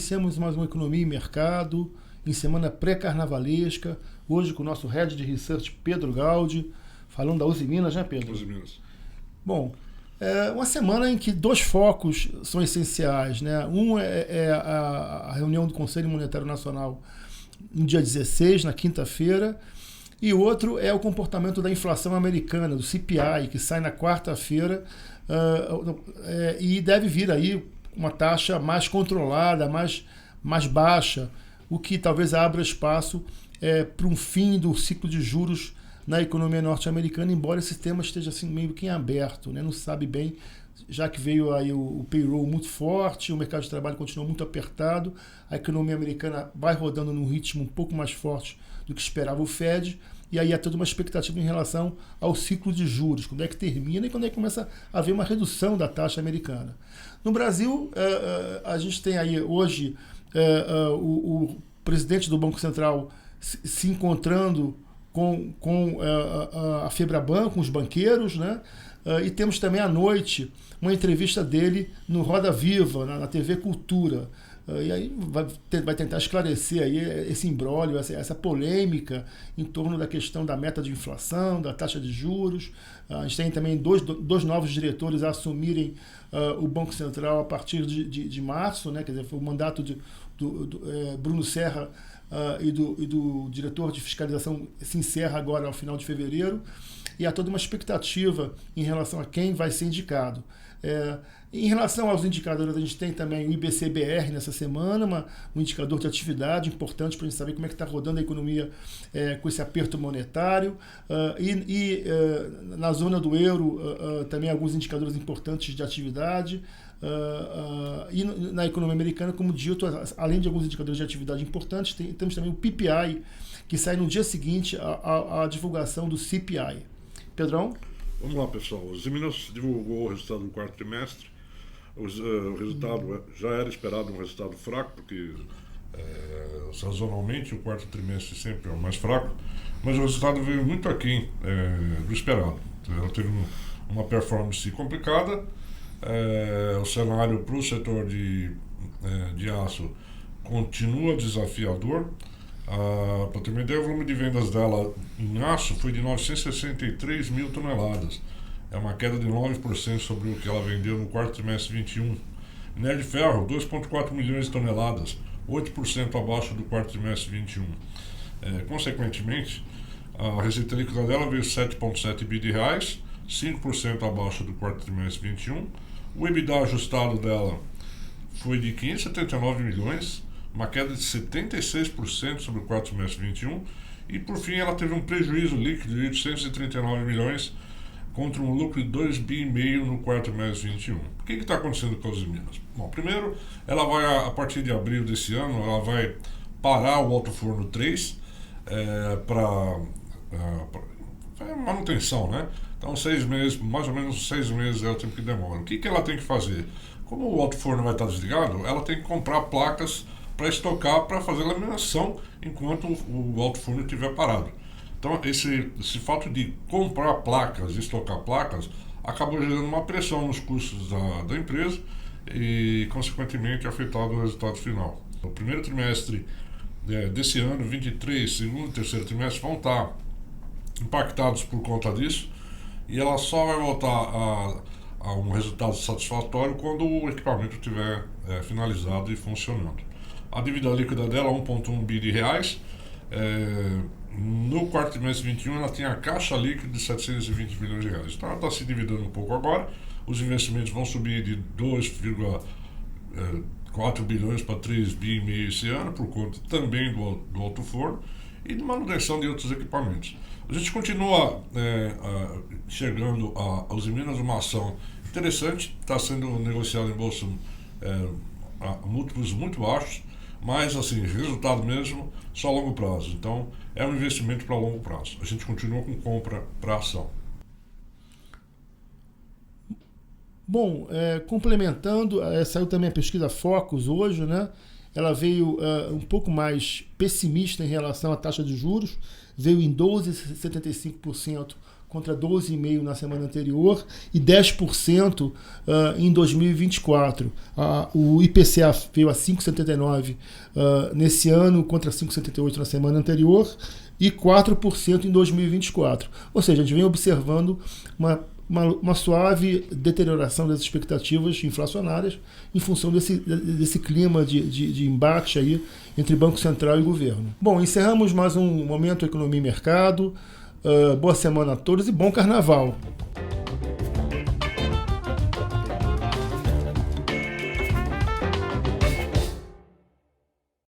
Iniciamos mais uma Economia e Mercado, em semana pré-carnavalesca, hoje com o nosso Head de Research, Pedro Gaudi, falando da Uzi Minas, né, Pedro? Uzi Minas. Bom, é uma semana em que dois focos são essenciais, né? Um é a reunião do Conselho Monetário Nacional no dia 16, na quinta-feira, e o outro é o comportamento da inflação americana, do CPI, que sai na quarta-feira, e deve vir aí uma taxa mais controlada, mais baixa, o que talvez abra espaço para um fim do ciclo de juros na economia norte-americana, embora esse tema esteja assim, meio que em aberto, né? Não se sabe bem, já que veio aí o payroll muito forte, o mercado de trabalho continua muito apertado, a economia americana vai rodando num ritmo um pouco mais forte do que esperava o Fed, e aí há toda uma expectativa em relação ao ciclo de juros, quando é que termina e quando é que começa a haver uma redução da taxa americana. No Brasil, a gente tem aí hoje o presidente do Banco Central se encontrando com a Febraban, com os banqueiros, né? E temos também à noite uma entrevista dele no Roda Viva, na TV Cultura. E aí vai tentar esclarecer aí esse imbróglio, essa polêmica em torno da questão da meta de inflação, da taxa de juros. A gente tem também dois novos diretores a assumirem o Banco Central a partir de março, né? Quer dizer, foi o mandato do Bruno Serra e do diretor de fiscalização se encerra agora ao final de fevereiro, e há toda uma expectativa em relação a quem vai ser indicado. Em relação aos indicadores, a gente tem também o IBC-BR nessa semana, um indicador de atividade importante para a gente saber como é que está rodando a economia com esse aperto monetário. Na zona do euro, também alguns indicadores importantes de atividade. E na economia americana, como dito, além de alguns indicadores de atividade importantes, temos também o PPI, que sai no dia seguinte à divulgação do CPI. Pedrão? Vamos lá, pessoal. O Uzi Minas divulgou o resultado do quarto trimestre. O resultado já era esperado um resultado fraco, porque sazonalmente o quarto trimestre sempre é o mais fraco, mas o resultado veio muito aquém do esperado. Ela teve uma performance complicada. O cenário para o setor de aço continua desafiador. Para ter uma ideia, o volume de vendas dela em aço foi de 963 mil toneladas. É uma queda de 9% sobre o que ela vendeu no quarto trimestre 21. Minério de ferro, 2,4 milhões de toneladas, 8% abaixo do quarto trimestre 21. Consequentemente, a receita líquida dela veio 7,7 bi de reais, 5% abaixo do quarto trimestre 21. O EBITDA ajustado dela foi de 579 milhões, uma queda de 76% sobre o quarto trimestre 21. E, por fim, ela teve um prejuízo líquido de 839 milhões, contra um lucro de 2,5 bi no quarto trimestre 21. O que está acontecendo com as Uzi Minas? Bom, primeiro, ela vai, a partir de abril desse ano, ela vai parar o Alto Forno 3 para manutenção, né? Então, 6 meses, mais ou menos 6 meses é o tempo que demora. O que ela tem que fazer? Como o alto forno vai estar desligado, ela tem que comprar placas para estocar, para fazer laminação enquanto o alto forno estiver parado. Então, esse fato de comprar placas, estocar placas, acabou gerando uma pressão nos custos da empresa e, consequentemente, afetado o resultado final. No primeiro trimestre desse ano, 23, segundo e terceiro trimestre, vão estar impactados por conta disso, e ela só vai voltar a um resultado satisfatório quando o equipamento estiver finalizado e funcionando. A dívida líquida dela é 1,1 bi de reais. No quarto trimestre 21 ela tem a caixa líquida de 720 milhões de reais. Então ela está se endividando um pouco agora. Os investimentos vão subir de 2,4 bilhões para 3,5 bi esse ano, por conta também do alto forno e de manutenção de outros equipamentos. A gente continua chegando a Uzi Minas, uma ação interessante, está sendo negociada em bolsa a múltiplos muito baixos, mas assim, resultado mesmo só a longo prazo. Então é um investimento para longo prazo. A gente continua com compra para ação. Bom, complementando, saiu também a pesquisa Focus hoje, né? Ela veio um pouco mais pessimista em relação à taxa de juros, veio em 12,75% contra 12,5% na semana anterior e 10% em 2024. O IPCA veio a 5,79% nesse ano contra 5,78% na semana anterior e 4% em 2024. Ou seja, a gente vem observando uma suave deterioração das expectativas inflacionárias em função desse clima de embate aí entre Banco Central e governo. Bom, encerramos mais um Momento Economia e Mercado. Boa semana a todos e bom carnaval!